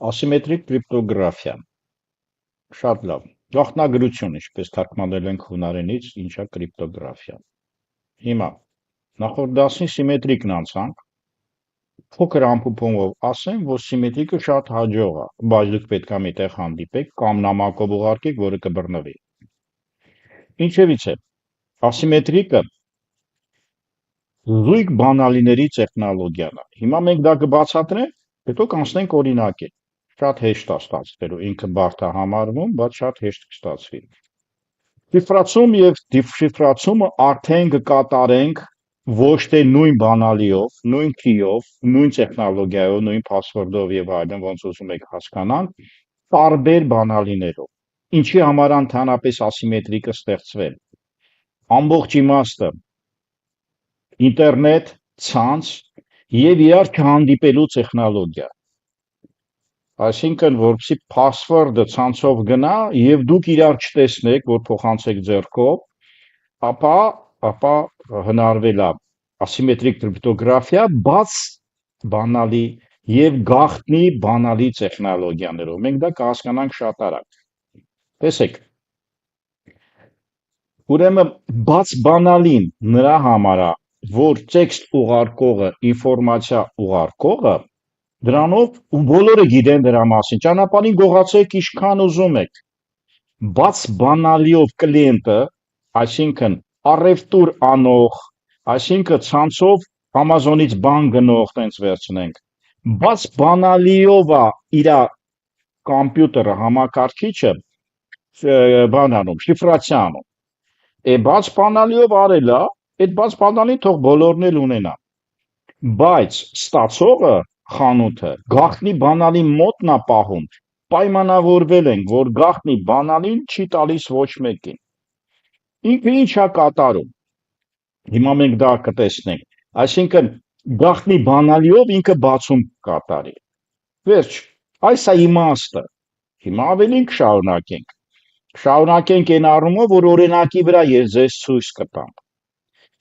Ասիմետրիկ կրիպտոգրաֆիա, շատ լավ, գաղտնագրություն, ինչպես թարգմանել ենք հունարենից, ինչա կրիպտոգրաֆիա։ Հիմա, նախորդ դասին սիմետրիկն անցանք, փոքր ամփոփումով ասեմ, որ սիմետրիկը շատ հաջող է, բայց դուք պետք է մի տեղ հանդիպեք կամ նամակով ուղարկեք, որը կբռնվի։ Ինչևից է, ասիմետրիկը զույգ բանալիների տեխնոլոգիան է։ Հիմա մենք դա կբացատրենք, հետո կանցնենք օրինակի։ Շատ հեշտ է ստացվելու, ինքը բարդ է համարվում, բայց շատ հեշտ կստացվի։ Շիֆրացում եւ դեշիֆրացումը արդեն կկատարենք ոչ թե նույն բանալիով, նույն քիով, նույն տեխնոլոգիայով, նույն password-ով եւ այլն, ոնց ուզում եք հասկանանք, տարբեր բանալիներով։ Ինչի համար ընդհանրապես ասիմետրիկը ստեղծվել։ Ամբողջ իմաստը ինտերնետ, ցանց եւ իրար չհանդիպելու տեխնոլոգիա։ Այսինքն, որպեսզի password-ը ցանցով գնա եւ դուք իրար չտեսնեք, որ փոխանցեք ձեռքով, ապա հնարվել է ասիմետրիկ կրիպտոգրաֆիա բաց բանալի եւ գաղտնի բանալի տեխնոլոգիաներով։ Մենք դա կհասկանանք շատ արագ։ Տեսեք։ Ուրեմն բաց բանալին նրա համար է, որ տեքստ ուղարկողը, ինֆորմացիա ուղարկողը դրանով ու բոլորը գիտեն դրա մասին, ճանապարհին գողացեք ինչքան ուզում եք, բաց բանալիով կլիենտը, այսինքն առևտուր անող, այսինքն ցանցով Amazon-ից բան գնող, տենց վերցնենք, բաց բանալիով է իր կոմպյուտերը, համակարգիչը, բանանում, շիֆրացիա անում, բաց բանալիով արել է, այդ բաց բանալին թող բոլորն էլ ունենա, բայց ստացողը խանութը գաղտնի բանալի մոտնա պահում, պայմանավորվել ենք, որ գաղտնի բանալին չի տալիս ոչ մեկին։ Ինքը ինչ է կատարում։ Հիմա մենք դա կտեսնենք։ Այսինքն գաղտնի բանալիով ինքը բացում կատարի։ Վերջ, այս է իմաստը։ Հիմա ավելին կշարունակենք։ Շարունակենք այն առումով, որ օրինակի վրա ես ձեզ ցույց կտամ։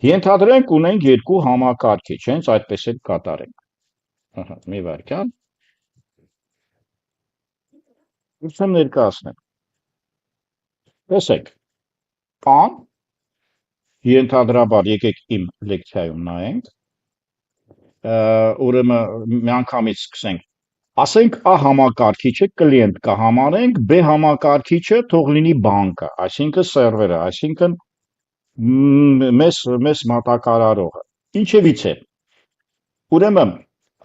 Ենթադրենք ունենք երկու համակարգիչ, հենց այդպես էլ կատարենք։ Մի վայրկյան։ Ուսում ներկայացնեմ։ Տեսեք, կան, ենթադրաբար եկեք իմ լեկցիայում նայենք, ուրեմն մի անգամից սկսենք, ասենք A համակարգիչը կլիենտ կհամարենք, B համակարգիչը թող լինի բանկը, այսինքն սերվերը, այսինքն մեզ մատակարարողը, ինչևից է, ուրեմն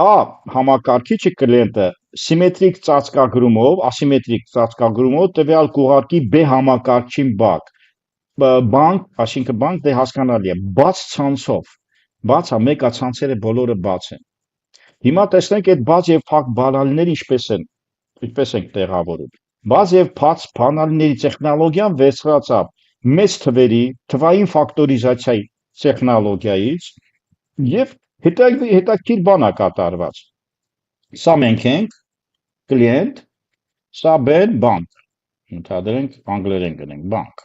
A համակարգիչը կլիենտը սիմետրիկ ծածկագրումով, ասիմետրիկ ծածկագրումով տվյալ կուղարկի B համակարգչին բանկ, այսինքն բանկ դե հասկանալի է, բաց ցանցով, բաց է, մեկա ցանցերը բոլորը բաց են։ Հիմա տեսնենք այդ բաց եւ փակ բանալիները ինչպես են տեղավորում։ Բաց եւ փակ բանալիների տեխնոլոգիան վերցրած է մեծ թվերի թվային ֆակտորիզացիայի տեխնոլոգիայից եւ հետաքրքիր բան է կատարված։ Սա մենք ենք կլիենտ, սա բեն բանկ։ Ընդհանրենք անգլերեն գնենք բանկ։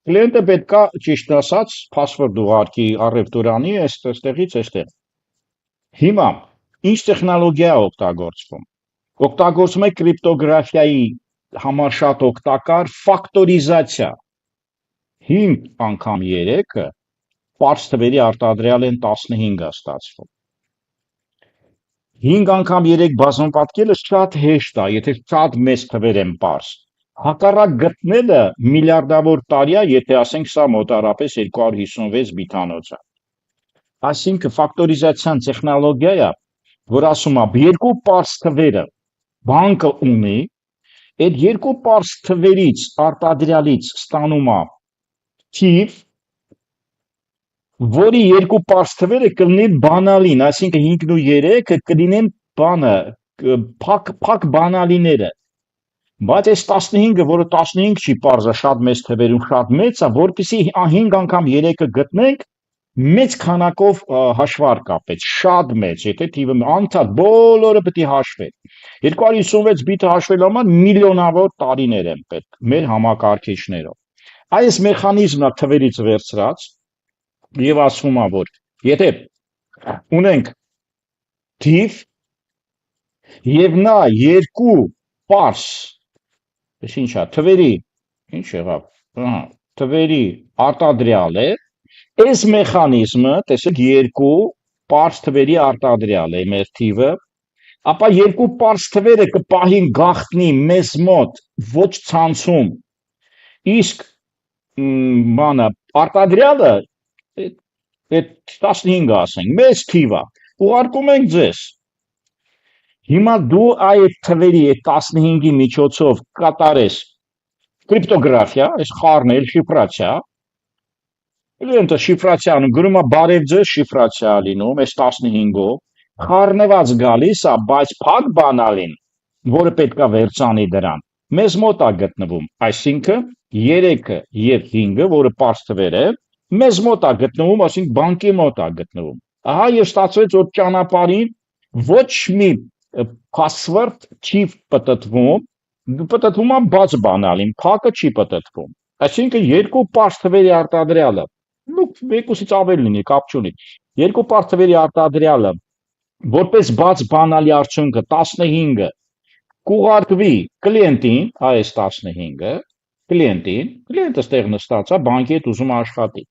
Կլիենտը պետքա ճիշտ ասած password ուղարկի առևտուրանի այստեղից այստեղ։ Հիմա ինչ տեխնոլոգիա է օգտագործվում։ Օգտագործվում է կրիպտոգրաֆիայի համար շատ օգտակար ֆակտորիզացիա 5 անգամ 3-ը պարզ թվերի արտադրյալ են 15-ը ստացվում 5 անգամ 3 բազմապատկելը շատ հեշտ է, եթե շատ մեծ թվեր են պարզ հակառակ գտնելը միլիարդավոր տարի է, եթե ասենք սա մոտարապես 256 բիթանոց է այսինքն ֆակտորիզացիան տեխնոլոգիա է, որ ասում է երկու պարզ թվերը բանկը ունի այդ երկու պարզ թվերից արտադրյալից ստանում է թիվ, որի երկու պարզ թվերը կլինեն բանալին, այսինքն 5-ն ու 3-ը կլինեն բանը, փակ բանալիները, բայց այս 15-ը, որը 15 չի պարզը շատ մեծ թվերում շատ մեծ է, որպեսզի 5 անգամ 3-ը գտնենք, մեծ քանակով հաշվարկ կապեց, շատ մեծ, եթե թիվը անընդհատ բոլորը պետք է հաշվեն։ 256 բիթը հաշվելու համար միլիոնավոր տարիներ են պետք մեր համակարգիչներով։ Այս մեխանիզմն է թվերից վերցրած եւ ասում է, որ եթե ունենք թիվ Եվ նա երկու պարս, ես ինչա, թվերի, ինչ եղավ, ահա, թվերի արտադրյալ է, այս մեխանիզմը, տեսեք, երկու պարս թվերի արտադրյալ է մեր թիվը, ապա երկու պարս թվերը կպահին գաղտնի մեզ մոտ ոչ ցանցում, իսկ բանը արտադրյալը այդ 15 ասենք, մեծ թիվ է, ուղարկում ենք ձեզ։ Հիմա դու այդ թվերի այդ 15-ի միջոցով կատարես կրիպտոգրաֆիա, այս խառնել շիֆրացիա, կլիենտը շիֆրացիան գրում է բարև ձեզ շիֆրացիա լինում, այս 15-ով, խառնված գալիս է, բայց փակ բանալին, որը պետքա վերցանի դրան, մեզ մոտ է գտնվում, այսինքն 3-ը եւ 5-ը, որը պարզ թվեր է, մեզ մոտ է գտնվում, այսինքն բանկի մոտ է գտնվում։ Ահա եւ ստացվեց, որ ճանապարհին ոչ մի password չի պատտվում, պատտվում է բաց բանալին, փակը չի պատտվում։ Այսինքն երկու պարզ թվերի արտադրյալը, ну, մեկուսից ավել լինի, կապ չունի։ Երկու պարզ թվերի արտադրյալը որպես բաց բանալի արդյունքը 15-ը կուղարկվի կլիենտին, այս 15-ը, կլիենտը ստեղ նստած է, բանկի հետ ուզում աշխատի։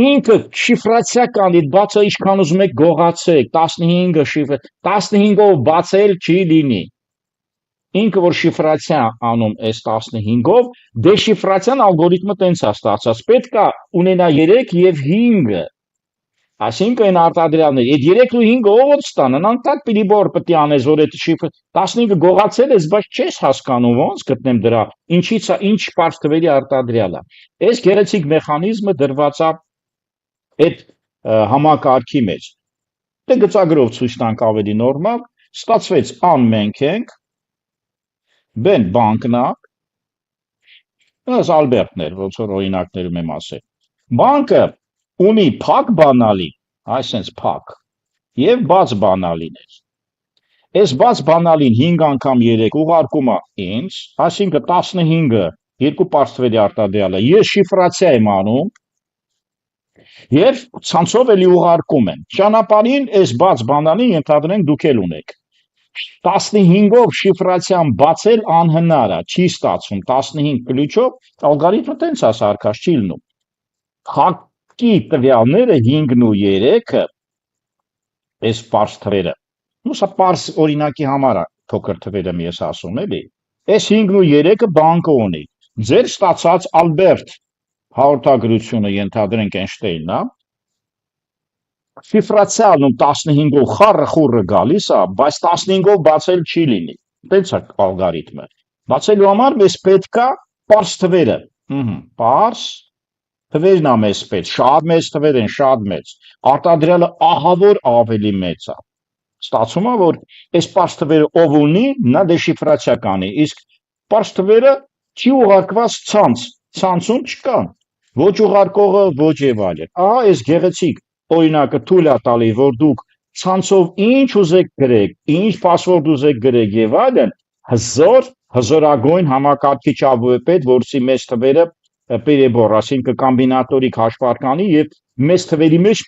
Ինքը շիֆրացիա կանի, բացը ինչքան ուզում եք գողացեք, 15-ը շիֆր, 15-ով բացել չի լինի։ Ինքը որ շիֆրացիա անում այս 15-ով, դեշիֆրացիան ալգորիթմը տենց է ստացած, պետք է ունենա 3 եւ 5-ը։ Այսինքն այն արտադրյալները, այդ 3 ու 5-ը ով ստանան, անտակ պիլիբոր պետք է անես, որ այդ շիֆր 15-ը գողացել ես, բայց չես հասկանում ոնց գտնեմ դրա, ինչից է, ինչ պարզ թվերի արտադրյալ է։ Այս գեղեցիկ մեխանիզմը դրված է այդ համակարգի մեջ։ Դե գծագրով ցույց տանք ավելի նորմալ, ստացվեց ան մենք ենք, բեն բանկնա, այս Ալբերտներ, ոնց որ օրինակներում եմ ասել։ Բանկը ունի փակ բանալի, այսենց փակ, եւ բաց բանալիներ։ Այս բաց բանալին 5 անգամ 3 ուղարկում է ինձ, այսինքն 15-ը երկու պարզ թվերի արտադրյալը, ես շիֆրացիա եմ անում, եւ ցանցով էլի ուղարկում եմ։ Ճանապարհին այս բաց բանալին ենթադրենք դուք էլ ունեք։ 15-ով շիֆրացիան բացել անհնար է, չի ստացվում 15 կլուչով ալգորիթմը տենց է սարքած, չի լինում։ Փակի տվյալները 5-ն ու 3-ը այս պարզ թվերը։ Ну սա պարզ օրինակի համար է փոքր թվերը ես ասում էլի։ Այս 5-ն ու 3-ը բանկը ունի։ Ձեր ստացած Ալբերտ հաղորդագրությունը ենթադրենք Էյնշտեյնն է։ Շիֆրացիան 15-ով խառը խուրը գալիս է, բայց 15-ով բացել չի լինի։ Տենց է ալգորիթմը։ Բացելու համար մեզ պետք է պարզ թվերը։ Պարզ թվերն է մեզ պետք, շատ մեծ թվեր են, շատ մեծ։ Արտադրյալը ահա որ ավելի մեծ է։ Ստացվում է, որ այս պարզ թվերը ով ունի, նա դեշիֆրացիա կանի, իսկ պարզ թվերը չի ուղարկված ցանց, ցանցում չկան։ Ոչ ուղարկողը, ոչ եւ այլն։ Ահա այս գեղեցիկ օրինակը թույլ է տալի, որ դուք ցանցով ինչ ուզեք գրեք, ինչ password ուզեք գրեք եւ այլն, հզորագույն համակարգիչ ԱՎՊ, որի մեծ թվերը պերեբոր, այսինքն կոմբինատորիկ հաշվարկանի եւ մեծ թվերի մեջ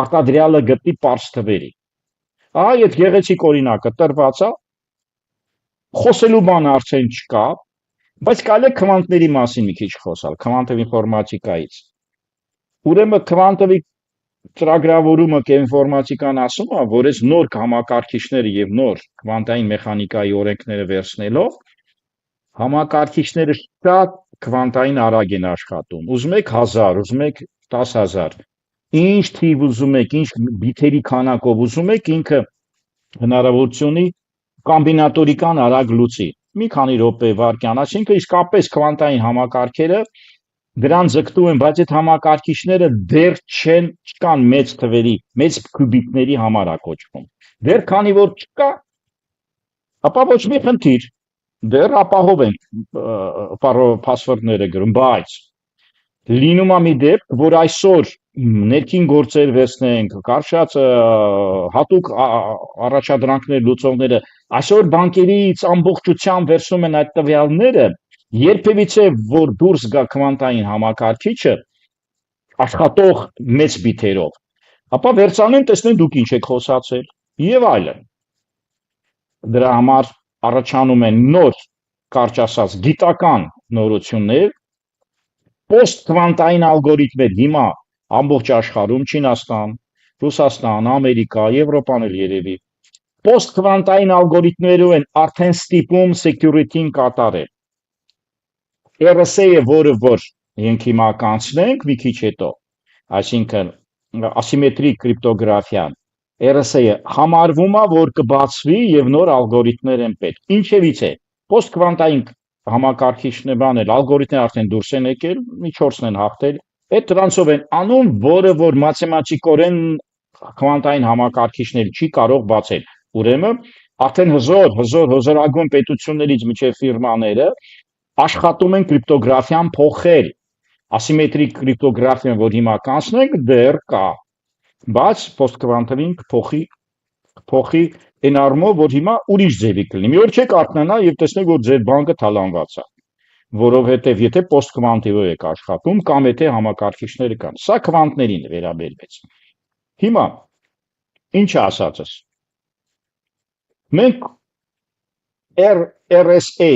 արտադրյալը գտնի պարզ թվերի։ Ահա այդ գեղեցիկ օրինակը տրված է, խոսելու բան արդեն չկա, բայց կարելի է քվանտների մասին մի քիչ խոսալ, քվանտով ինֆորմատիկայից։ Ուրեմն քվանտովի ծրագրավորումը կինֆորմատիկան ասում է, որ այս նոր համակարգիչները եւ նոր քվանտային մեխանիկայի օրենքները վերցնելով համակարգիչները շատ քվանտային արագ են աշխատում։ Ուզում եք 1000, ուզում եք 10000, ինչ թիվ ուզում եք, ինչ բիթերի քանակով ուզում եք, ինքը հնարավորություն ունի կոմբինատորիկան արագ լուծի։ Մի քանի րոպե, վայրկյան, այսինքն իսկապես քվանտային համակարգերը դրան ձգտում են, բայց այդ համակարգիչները դեռ չկան մեծ թվերի, մեծ քյուբիտների համար է կոչվում։ Դեռ քանի որ չկա, ապա ոչ մի խնդիր, դեռ ապահով են password-ները գրում, բայց լինում է մի դեպք, որ այսօր ներքին գործեր վերցնենք, կարճած հատուկ առաջադրանքներ լուծողները այսօր բանկերից ամբողջությամբ վերցնում են այդ տվյալները, երբևիցե որ դուրս գա քվանտային համակարգիչը աշխատող մեծ բիթերով, ապա վերցանեն, տեսնեն դուք ինչ եք խոսացել եւ այլն։ Դրա համար առաջանում են նոր, կարճ ասած, գիտական նորություններ, post-քվանտային ալգորիթմեր հիմա ամբողջ աշխարհում, Չինաստան, Ռուսաստան, Ամերիկա, Եվրոպան էլ երևի, post-քվանտային ալգորիթմերով են արդեն ստիպում security-ին կատարել։ RSA-ը, որը որ մենք հիմա կանցնենք մի քիչ հետո, այսինքն ասիմետրիկ կրիպտոգրաֆիան, RSA-ը համարվում է, որ կբացվի եւ նոր ալգորիթմներ են պետք։ Ինչևից է, post-քվանտային համակարգիչներ բանել, ալգորիթմներ արդեն դուրս են եկել, մի 4-ն են հաղթել, այդ դրանցով են անում, որը որ մաթեմատիկորեն քվանտային համակարգիչներ չի կարող բացել։ Ուրեմն արդեն հզորագույն պետություններից միջև ֆիրմաները աշխատում են կրիպտոգրաֆիան փոխել։ Ասիմետրիկ կրիպտոգրաֆիան, որ հիմա կանցնենք, դեռ կա, բայց post-քվանտային փոխի այն առումով, որ հիմա ուրիշ ձևի կլինի։ Մի օր չեք արթնանա եւ տեսնեք, որ ձեր բանկը թալանված է, որովհետեւ եթե post-քվանտիվով եք աշխատում կամ եթե համակարգիչները կան, սա քվանտներին վերաբերվեց։ Հիմա ինչ ասածս։ Մենք RSA,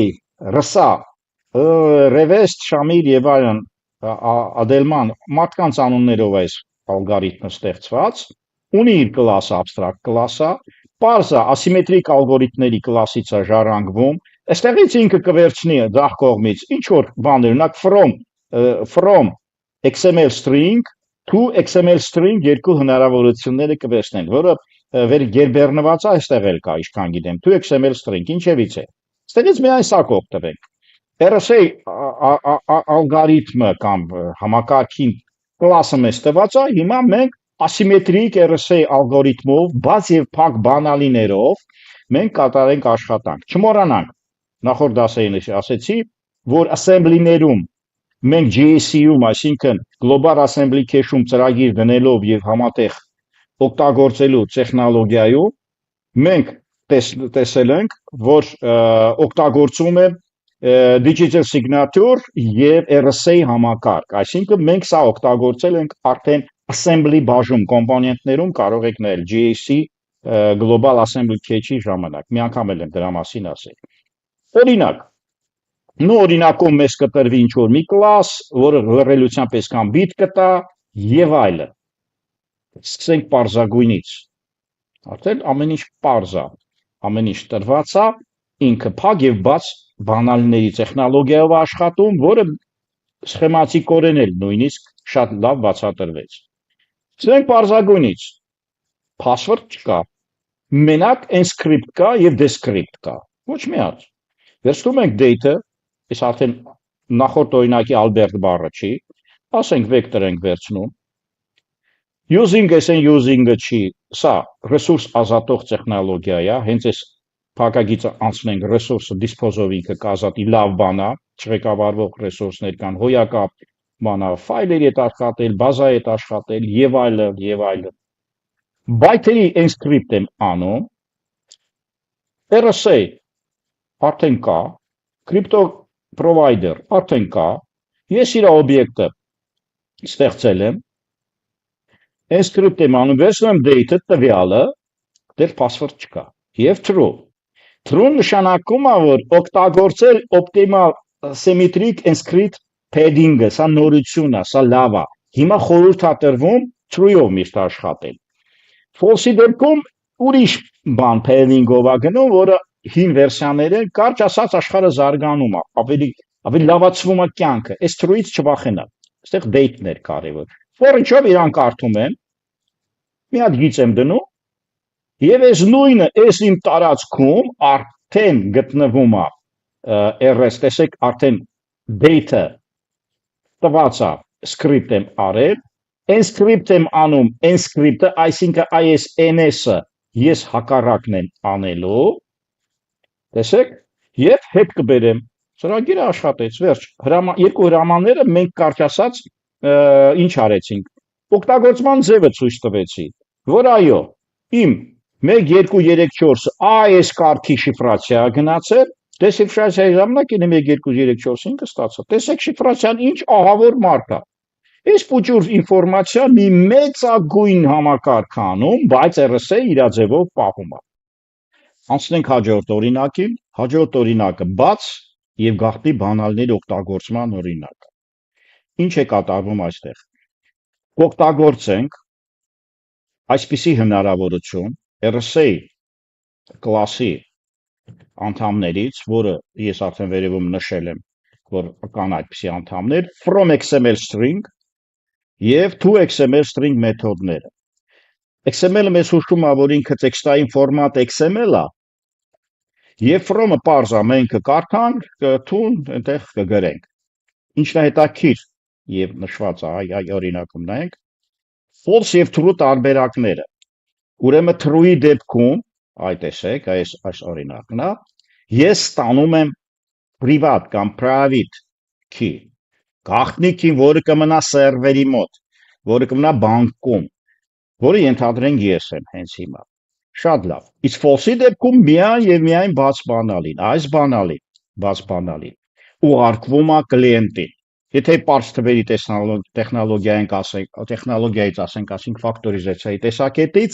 Revest, Shamir եւ այլն Adelman մարդկանց անուններով այս ալգորիթմը ստեղծված, ունի իր կլասը, abstract կլասը, parse-ը ասիմետրիկ ալգորիթմների կլասից է ժառանգվում, այստեղից ինքը կվերցնի ձախ կողմից ինչ որ բաներ, օրինակ from XML string to XML string երկու հնարավորությունները կվերցնեն, որը վերգերբեռնված է, այստեղ էլ կա, ինչքան գիտեմ, to XML string, ինչևից է։ Այստեղից միայն սա կօգտվենք։ RSA ալգորիթմը կամ համակարգին կլասը մեզ տված է, հիմա մենք ասիմետրիկ RSA ալգորիթմով, բաց եւ փակ բանալիներով մենք կատարենք աշխատանք։ Չմոռանանք, նախորդ դասերին ասեցի, որ assembly-ներում մենք JSC-ում, այսինքն Global Assembly Cache-ում ծրագիր դնելով եւ համատեղ օգտագործելու տեխնոլոգիայում մենք տեսել ենք, որ օգտագործում է digital signature եւ RSA համակարգ, այսինքն մենք սա օգտագործել ենք արդեն assembly բաժում կոմպոնենտներում կարող եք նայել JSC Global Assembly Cache-ի ժամանակ, մի անգամ էլ եմ դրա մասին ասել։ Օրինակ, օրինակում մեզ կտրվի ինչ որ մի կլաս, որը լրելության պես կամ բիտ կտա եւ այլն։ Սկսենք պարզագույնից։ Արդեն ամեն ինչ պարզ է, ամեն ինչ տրված է, ինքը փակ եւ բաց բանալիների տեխնոլոգիայով աշխատում, որը սխեմատիկորեն էլ նույնիսկ շատ լավ բացատրվեց։ Սկսենք պարզագույնից։ Password չկա։ Մենակ encrypt կա եւ decrypt կա։ Ոչ մի հատ։ Վերցնում ենք data, այս արդեն նախորդ օրինակի Albert բառը չի, ասենք vector ենք վերցնում։ Using-ը չի, սա ռեսուրս ազատող տեխնոլոգիա է, հենց այս փակագիծը անցնենք ռեսուրսը dispose-ով ինքը կազատի լավ բան է, չղեկավարվող ռեսուրսներ կան, հոյակապ բան է, ֆայլերի հետ աշխատել, բազայի հետ աշխատել եւ այլն եւ այլն։ Byte-երի encrypt եմ անում, RSA արդեն կա, crypto provider արդեն կա, ես իր օբյեկտը ստեղծել եմ, encrypt եմ անում, վերցնում եմ data տվյալը, դեռ password չկա, եւ true։ True նշանակում է, որ օգտագործել optimal symmetric encrypt padding-ը, սա նորություն է, սա լավ է։ Հիմա խորհուրդ է տրվում true-ով միշտ աշխատել։ False-ի դեպքում ուրիշ բան padding-ով է գնում, որը հին վերսիաները կարճ ասած աշխարհը զարգանում է, ավելի լավացվում է կյանքը։ Այս true-ից չվախենալ։ Այստեղ date-ներ կարևոր։ For-ով իրանք կարդում եմ, մի հատ գիծ եմ դնում, եւ այս նույնը այս իմ տարածքում արդեն գտնվում է RS, տեսեք արդեն data տված է, script եմ արել, encrypt եմ անում, encrypt-ը, այսինքն ISNS-ը ես հակառակն եմ անելու, տեսեք, եւ հետ կբերեմ, ծրագիրը աշխատեց, վերջ, երկու հրամանները մենք կարճ ասած ինչ արեցինք, օգտագործման ձևը ցույց տվեցի, որ այո, իմ 1, 2, 3, 4 այս կարգի շիֆրացիա գնացել, դեսիֆրացիայի ժամանակ ինը 1, 2, 3, 4, 5 ստացա, տեսեք շիֆրացիան ինչ ահավոր մարդ է, այս պուճուր ինվորմացիա մի մեծագույն համակարգ անում, բայց RSA իր ձևով պահում է, Անցնենք հաջորդ օրինակին, հաջորդ օրինակը բաց եւ գաղտնի բանալների օգտագործման օրինակ։ Ինչ է կատարվում այստեղ։ Կօգտագործենք այսպիսի հնարավորություն RSA կլասի անդամներից, որը ես արդեն վերևում նշել եմ, որ կան այդպիսի անդամներ, from XML string եւ to XML string մեթոդները։ XML-ը մեզ հուշում է, որ ինքը տեքստային ֆորմատ XML է, եւ from-ը parse-ը մենք կկարդանք, to-ն այնտեղ կգրենք։ Ինչն է հետաքրքիր եւ նշված է այ օրինակում նայենք, false եւ true տարբերակները։ Ուրեմն true-ի դեպքում, այ տեսեք, այս օրինակն է, ես ստանում եմ privat կամ private key, գաղտնի key, որը կմնա սերվերի մոտ, որը կմնա բանկում, որը ենթադրենք ես եմ հենց հիմա։ Շատ լավ։ Իսկ false-ի դեպքում միայն եւ միայն բաց բանալին, այս բանալին, բաց բանալին ուղարկվում է կլիենտին։ Եթե parse թվերի տեխնոլոգիայից ասենք ֆակտորիզացիայի տեսակետից,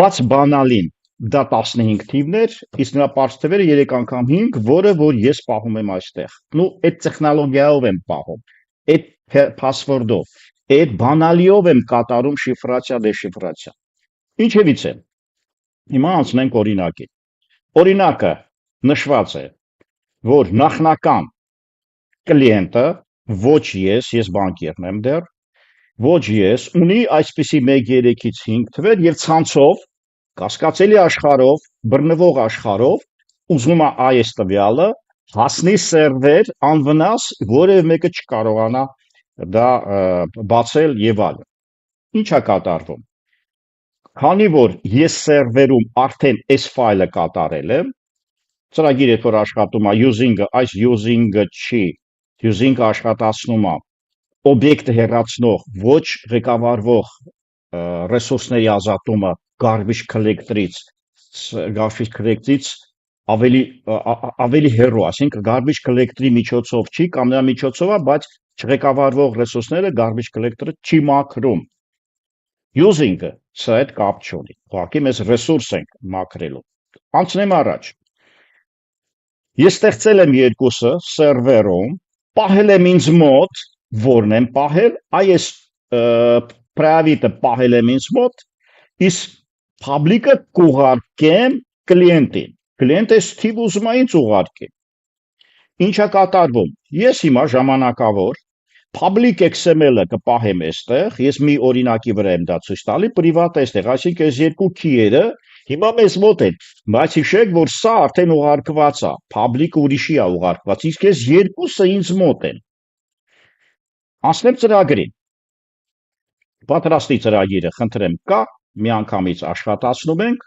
բաց բանալին դա 15 թիվներ, իսկ նրա parse թվերը 3 անգամ 5, որը որ ես պահում եմ այստեղ։ Նու այդ տեխնոլոգիայով եմ պահում, այդ password-ով, այդ բանալիով եմ կատարում շիֆրացիա, դեշիֆրացիա։ Ինչևից է։ Հիմա անցնենք օրինակին։ Օրինակը նշված է, որ նախնական կլիենտը ոչ ես բանկերն եմ դեռ, ոչ ես, ունի այսպիսի 1 3-ից 5 թվեր եւ ցանցով, կասկածելի աշխարհով, բռնվող աշխարհով ուզում է այս տվյալը հասնի սերվեր անվնաս, որևէ մեկը չկարողանա դա բացել եւ այլն։ Ինչ է կատարվում։ Քանի որ ես սերվերում արդեն այս ֆայլը կատարել եմ, ծրագիրը որ աշխատում է using-ը, այս using-ը չի, using-ը աշխատացնում է օբյեկտը հեռացնող, ոչ ղեկավարվող ռեսուրսների ազատումը garbage collector-ից ավելի հեռու, այսինքն garbage collector-ի միջոցով չի կամ նրա միջոցով է, բայց չղեկավարվող ռեսուրսները garbage collector-ը չի մաքրում։ Using-ը սա այդ կապ չունի։ Ուղղակի մեզ ռեսուրս ենք մաքրելու։ Անցնեմ առաջ։ Ես ստեղծել եմ երկուսը սերվերում, պահել եմ ինձ մոտ, որն եմ պահել, այս private-ը պահել եմ ինձ մոտ, իսկ public-ը կուղարկեմ կլիենտին։ Կլիենտը թիվ ուզում է ինձ ուղարկի։ Ինչ է կատարվում։ Ես հիմա ժամանակավոր public XML-ը կպահեմ այստեղ, ես մի օրինակի վրա եմ դա ցույց տալի, privat այստեղ, այսինքն այս երկու key-երը հիմա մեզ մոտ են, բայց հիշեք, որ սա արդեն ուղարկված է, public-ը ուրիշի է ուղարկված, իսկ այս երկուսը ինձ մոտ են։ Անցնեմ ծրագրին։ Պատրաստի ծրագիրը, խնդրեմ, կա, միանգամից աշխատացնում ենք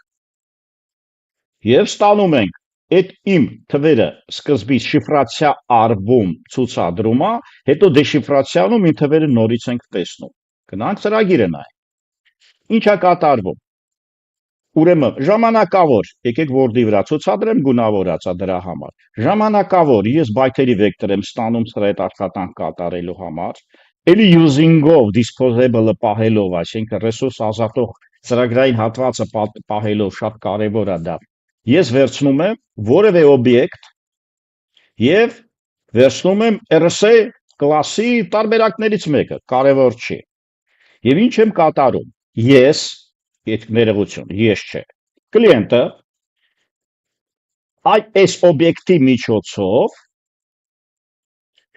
եւ ստանում ենք այդ իմ թվերը սկզբից շիֆրացիա արվում ցուցադրում է, հետո դեշիֆրացիանում իմ թվերը նորից ենք տեսնում։ Գնանք ծրագիրը նայենք։ Ինչ է կատարվում։ Ուրեմն ժամանակավոր, եկեք Word-ի վրա ցուցադրեմ, գունավորած է դրա համար։ Ժամանակավոր ես բայթերի վեկտոր եմ ստանում սրա այդ աշխատանք կատարելու համար, էլի using-ով disposable-ը պահելով, այսինքն ռեսուրս ազատող ծրագրային հատվածը պահելով շատ կարևոր է դա։ Ես վերցնում եմ որևէ օբյեկտ եւ վերցնում եմ RSA կլասի տարբերակներից մեկը, կարևոր չի։ Եվ ինչ եմ կատարում։ Ես, այդ ներողություն, ես չէ։ Կլիենտը այս օբյեկտի միջոցով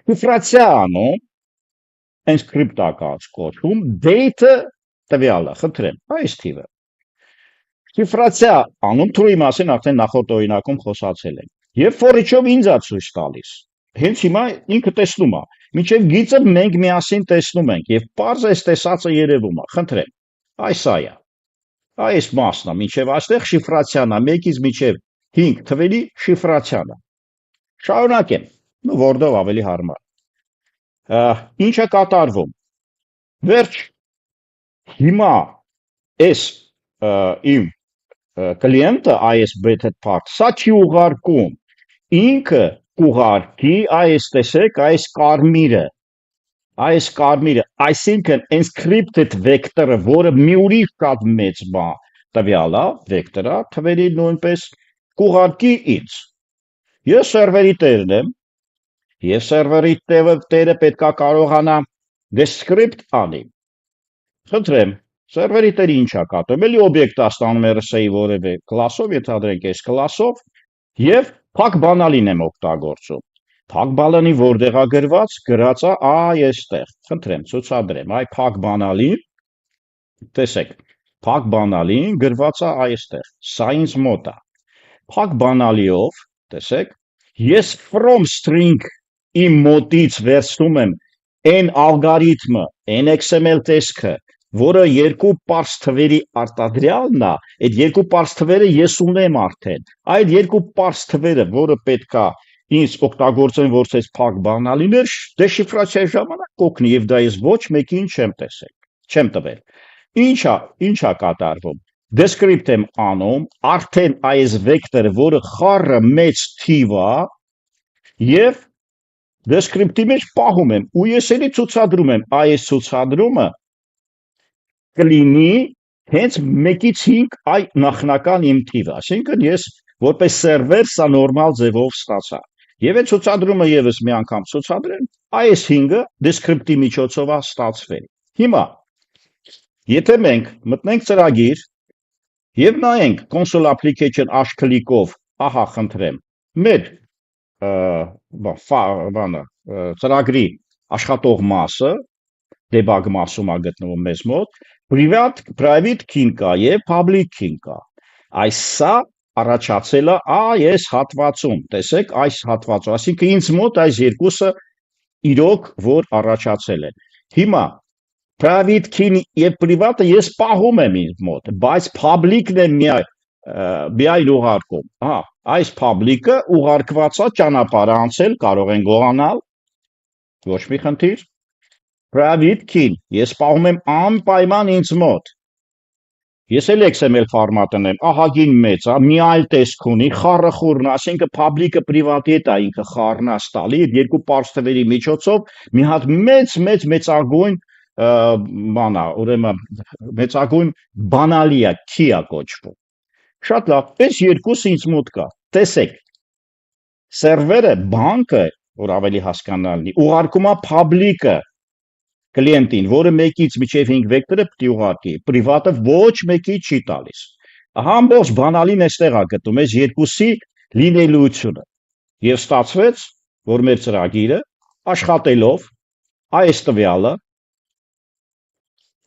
շիֆրացիա անում, encrypt-ա կոչվում, date տվյալը, խնդրեմ, այս թիվը։ Շիֆրացիա անում true-ի մասին արդեն նախորդ օրինակում խոսացել ենք։ Եվ for each-ով ինձ է ցույց տալիս։ Հենց հիմա ինքը տեսնում է։ Մինչև գիծը մենք միասին տեսնում ենք եւ parse այս տեսածը երևում է։ Խնդրեմ։ Այս է։ Այս մասն է, մինչև այստեղ շիֆրացիան է, 1-ից մինչև 5 թվերի շիֆրացիան է։ Շարունակեմ։ Ու Word-ով ավելի հարմար։ Ինչ է կատարվում։ Վերջ։ Հիմա այս իմ կլիենտը այս beta part սա չի ուղարկում, ինքը կուղարկի այս տեսեք, այս կարմիրը, այսինքն encrypted vector-ը, որը մի ուրիշ շատ մեծ բան, տվյալը, վեկտորը, թվերի նույնպես կուղարկի ինձ։ Ես սերվերի տերն եմ, եւ սերվերի տերը պետքա կարողանա descript անի։ Խնդրեմ, սերվերի տերը ինչա կատում, էլի օբյեկտ ստանում RSA-ի որևէ կլասով, ենթադրենք այս կլասով, եւ փակ բանալին եմ օգտագործում։ Փակ բանալին որտեղ է գրված, գրած է այստեղ։ Խնդրեմ, ցուցադրեմ, այ փակ բանալին, տեսեք, փակ բանալին գրված է այստեղ։ Սա ինձ մոտ է։ Փակ բանալիով, տեսեք, ես from string իմ մոտից վերցնում եմ այն ալգորիթմը, այն XML տեսքը, որը երկու պարզ թվերի արտադրյալն է, այդ երկու պարզ թվերը ես ունեմ արդեն։ Այդ երկու պարզ թվերը, որը պետքա ինձ օգտագործեն որպես փակ բանալիներ, դեշիֆրացիայի ժամանակ կօգնի եւ դա ես ոչ մեկին չեմ տեսել, չեմ տվել։ Ինչա կատարվում։ Descript եմ անում, արդեն այս վեկտորը, որը խառը մեծ թիվ է, եւ descript-ի մեջ պահում եմ, ու ես էլի ցուցադրում եմ, այս ցուցադրումը կլինի հենց 1-ից 5 այ նախնական իմ թիվը, այսինքն ես որպես սերվեր սա նորմալ ձևով ստացա։ Եվ այդ ցուցադրումը եւս մի անգամ ցուցադրեմ, այս 5-ը descript-ի միջոցով է ստացվել։ Հիմա եթե մենք մտնենք ծրագիր եւ նայենք console application աշքլիկով, ահա խնդրեմ, մեր ծրագրի աշխատող մասը debug մասում է գտնվում մեզ մոտ, private key կա եւ public key կա։ Այս սա առաջացել է այս հատվածում, տեսեք, այս հատվածում, այսինքն ինձ մոտ այս երկուսը իրոք որ առաջացել են։ Հիմա private key-ն եւ private-ը ես պահում եմ ինձ մոտ, բայց public-ն է միայն ուղարկում։ Հա, այս public-ը ուղարկված է ճանապարհ անցել, կարող են գողանալ, ոչ մի խնդիր։ Private key-ն ես պահում եմ անպայման ինձ մոտ։ Ես էլ XML ֆորմատն եմ, ահագին մեծ է, մի այլ տեսք ունի, խառը խորն, այսինքն public-ը private-ի հետ է ինքը խառնած տալի, այդ երկու պարզ թվերի միջոցով մի հատ մեծագույն բան է, ուրեմն մեծագույն բանալիա, key-ա կոչվում։ Շատ լավ, այս երկուսը ինձ մոտ կա։ Տեսեք, սերվերը, բանկը, որ ավելի հասկանալի, ուղարկում է public-ը կլիենտին, որը 1-ից մինչև 5 վեկտորը պետք է ուղարկի, private-ը ոչ մեկի չի տալիս։ Ահա ամբողջ բանալին այստեղ է գտնում, այս երկուսի լինելիությունը։ Եվ ստացվեց, որ մեր ծրագիրը աշխատելով այս տվյալը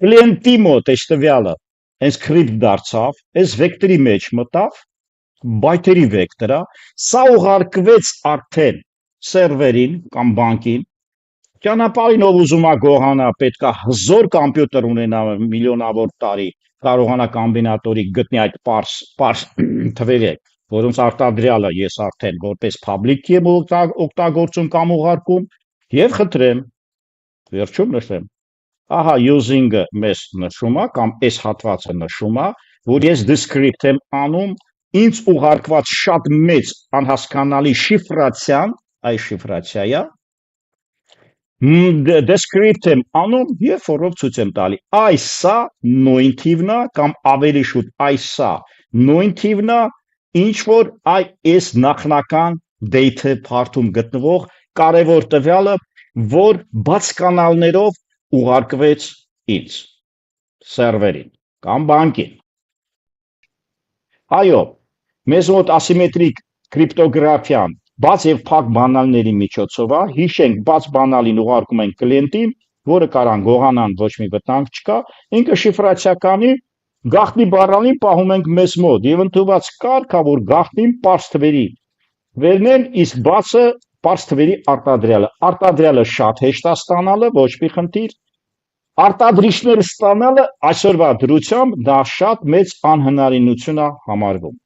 կլիենտի մոտ այս տվյալը script դարձավ, այս վեկտորի մեջ մտավ, բայթերի վեկտորը, սա ուղարկվեց արդեն սերվերին կամ բանկին, ճանապարհին ով ուզում է գողանա, պետքա հզոր կոմպյուտեր ունենա միլիոնավոր տարի, կարողանա կոմբինատորի գտնի այդ պարզ թվերը, որոնց արտադրյալը ես արդեն որպես public եմ օգտագործում կամ ուղարկում, եւ խնդրեմ, վերջում նշեմ, ահա using-ը մեզ նշում է կամ այս հատվածը նշում է, որ ես descript եմ անում ինձ ուղարկված շատ մեծ անհասկանալի շիֆրացիան, այս շիֆրացիա descript եմ անում եւ որով ցույց եմ տալի այս սա նույն թիվն է կամ ավելի շուտ այս սա նույն թիվն է ինչ որ այս նախնական data part-ում գտնվող կարևոր տվյալը որ բաց կանալներով ուղարկվեց ինձ սերվերին կամ բանկին այո մեզ մոտ ասիմետրիկ կրիպտոգրաֆիան բաց եւ փակ բանալների միջոցով է, հիշենք բաց բանալին ուղարկում ենք կլիենտին, որը կարան գողանան ոչ մի վտանգ չկա, ինքը շիֆրացիականի գաղտնի բանալին պահում ենք մեզ մոտ եւ ընդունված կարգա, որ գաղտնին պարզ թվերի վերնեն, իսկ բացը պարզ թվերի արտադրյալը շատ հեշտ է ստանալը, ոչ մի խնդիր, արտադրիչները ստանալը այսօրվա դրությամբ դա շատ մեծ անհնարինություն է համարվում։